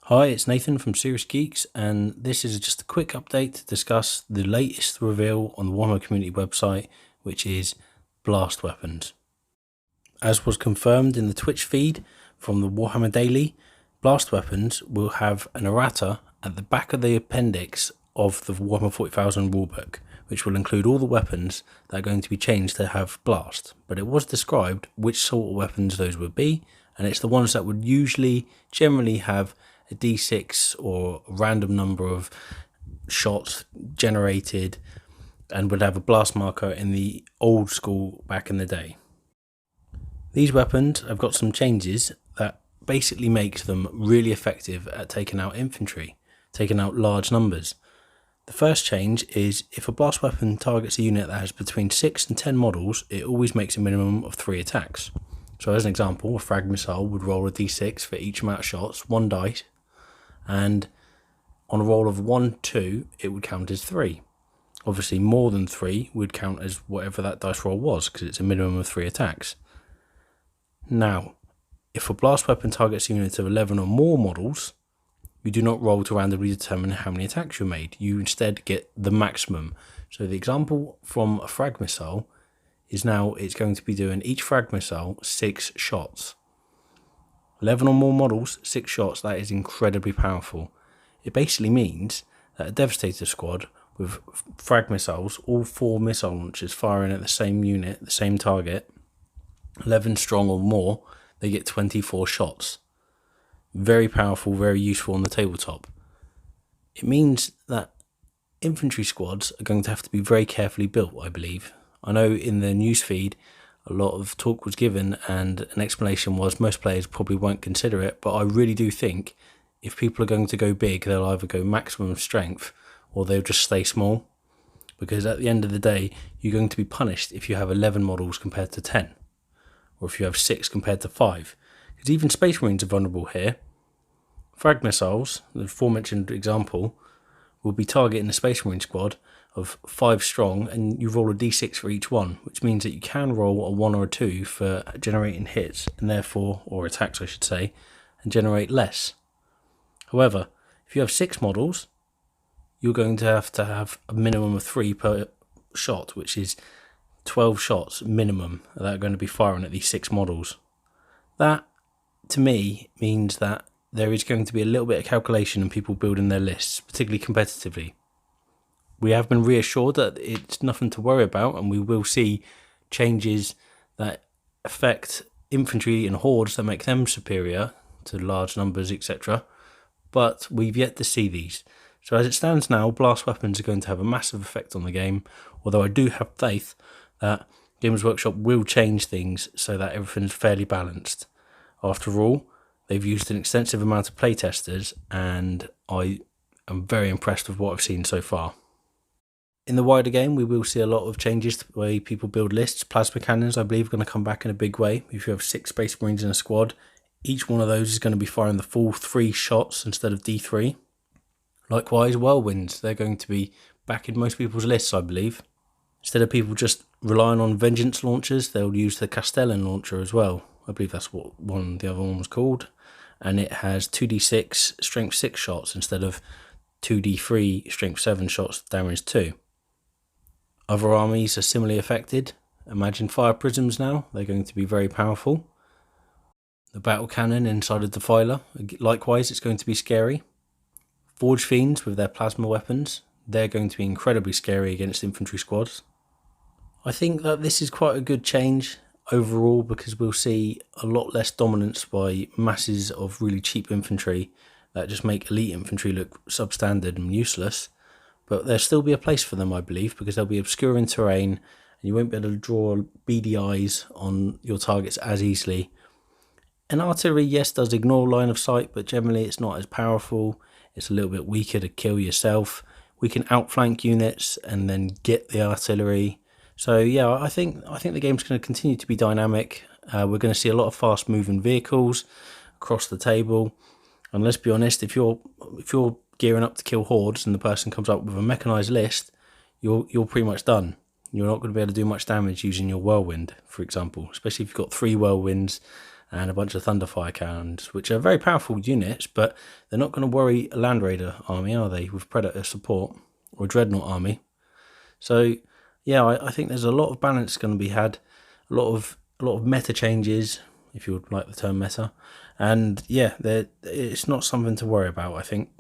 Hi, it's Nathan from Serious Geeks, and this is just a quick update to discuss the latest reveal on the Warhammer community website, which is blast weapons. As was confirmed in the Twitch feed from the Warhammer Daily, blast weapons will have an errata at the back of the appendix of the Warhammer 40,000 rulebook, which will include all the weapons that are going to be changed to have blast. But it was described which sort of weapons those would be, and it's the ones that would generally have a d6 or a random number of shots generated and would have a blast marker in the old school back in the day. These weapons have got some changes that basically makes them really effective at taking out infantry, taking out large numbers. The first change is if a blast weapon targets a unit that has between 6 and 10 models, it always makes a minimum of 3 attacks. So as an example, a frag missile would roll a d6 for each amount of shots, 1 dice, and on a roll of 1, 2, it would count as 3. Obviously more than 3 would count as whatever that dice roll was, because it's a minimum of 3 attacks. Now, if a blast weapon targets a unit of 11 or more models, you do not roll to randomly determine how many attacks you made. You instead get the maximum. So the example from a frag missile is now it's going to be doing each frag missile 6 shots. 11 or more models, 6 shots, that is incredibly powerful. It basically means that a Devastator squad with frag missiles, all 4 missile launchers firing at the same unit, the same target, 11 strong or more, they get 24 shots. Very powerful, very useful on the tabletop. It means that infantry squads are going to have to be very carefully built, I believe. I know in the newsfeed a lot of talk was given and an explanation was most players probably won't consider it, but I really do think if people are going to go big, they'll either go maximum strength or they'll just stay small, because at the end of the day you're going to be punished if you have 11 models compared to 10, or if you have 6 compared to 5, because even Space Marines are vulnerable here. Frag missiles, the aforementioned example, will be targeting a Space Marine squad of 5 strong, and you roll a d6 for each one, which means that you can roll a 1 or a 2 for generating hits, and therefore, or attacks I should say, and generate less. However, if you have 6 models, you're going to have a minimum of 3 per shot, which is 12 shots minimum that are going to be firing at these 6 models. That, to me, means that there is going to be a little bit of calculation in people building their lists, particularly competitively. We have been reassured that it's nothing to worry about, and we will see changes that affect infantry and hordes that make them superior to large numbers, etc. But we've yet to see these. So as it stands now, blast weapons are going to have a massive effect on the game, although I do have faith that Games Workshop will change things so that everything's fairly balanced. After all, they've used an extensive amount of playtesters, and I am very impressed with what I've seen so far. In the wider game, we will see a lot of changes to the way people build lists. Plasma cannons, I believe, are going to come back in a big way. If you have 6 Space Marines in a squad, each one of those is going to be firing the full 3 shots instead of D3. Likewise, whirlwinds, they're going to be back in most people's lists, I believe. Instead of people just relying on vengeance launchers, they'll use the Castellan Launcher as well. I believe that's what the other one was called. And it has 2d6 strength 6 shots instead of 2d3 strength 7 shots, damage 2. Other armies are similarly affected. Imagine fire prisms now, they're going to be very powerful. The battle cannon inside a defiler, likewise it's going to be scary. Forge fiends with their plasma weapons, they're going to be incredibly scary against infantry squads. I think that this is quite a good change overall, because we'll see a lot less dominance by masses of really cheap infantry that just make elite infantry look substandard and useless. But there'll still be a place for them, I believe, because they'll be obscure in terrain and you won't be able to draw beady eyes on your targets as easily. And artillery, yes, does ignore line of sight, but generally it's not as powerful. It's a little bit weaker to kill yourself. We can outflank units and then get the artillery. So yeah, I think the game's going to continue to be dynamic. We're going to see a lot of fast moving vehicles across the table. And let's be honest, if you're gearing up to kill hordes and the person comes up with a mechanized list, you're pretty much done. You're not going to be able to do much damage using your whirlwind, for example, especially if you've got 3 whirlwinds and a bunch of Thunderfire cannons, which are very powerful units, but they're not going to worry a Land Raider army, are they, with Predator support, or Dreadnought army. So yeah, I think there's a lot of balance going to be had, a lot of meta changes, if you would like the term meta, and yeah, it's not something to worry about. I think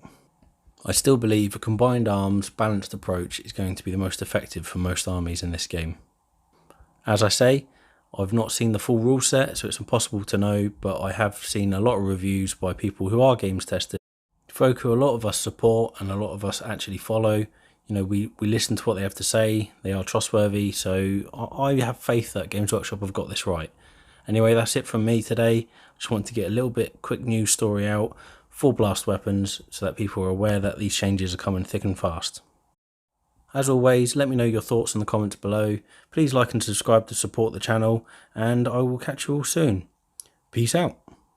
I still believe a combined arms balanced approach is going to be the most effective for most armies in this game. As I say, I've not seen the full rule set, so it's impossible to know, but I have seen a lot of reviews by people who are games tested, folk who a lot of us support and a lot of us actually follow. You know, we listen to what they have to say, they are trustworthy, so I have faith that Games Workshop have got this right. Anyway, that's it from me today. Just wanted to get a little bit quick news story out for blast weapons so that people are aware that these changes are coming thick and fast. As always, let me know your thoughts in the comments below. Please like and subscribe to support the channel, and I will catch you all soon. Peace out.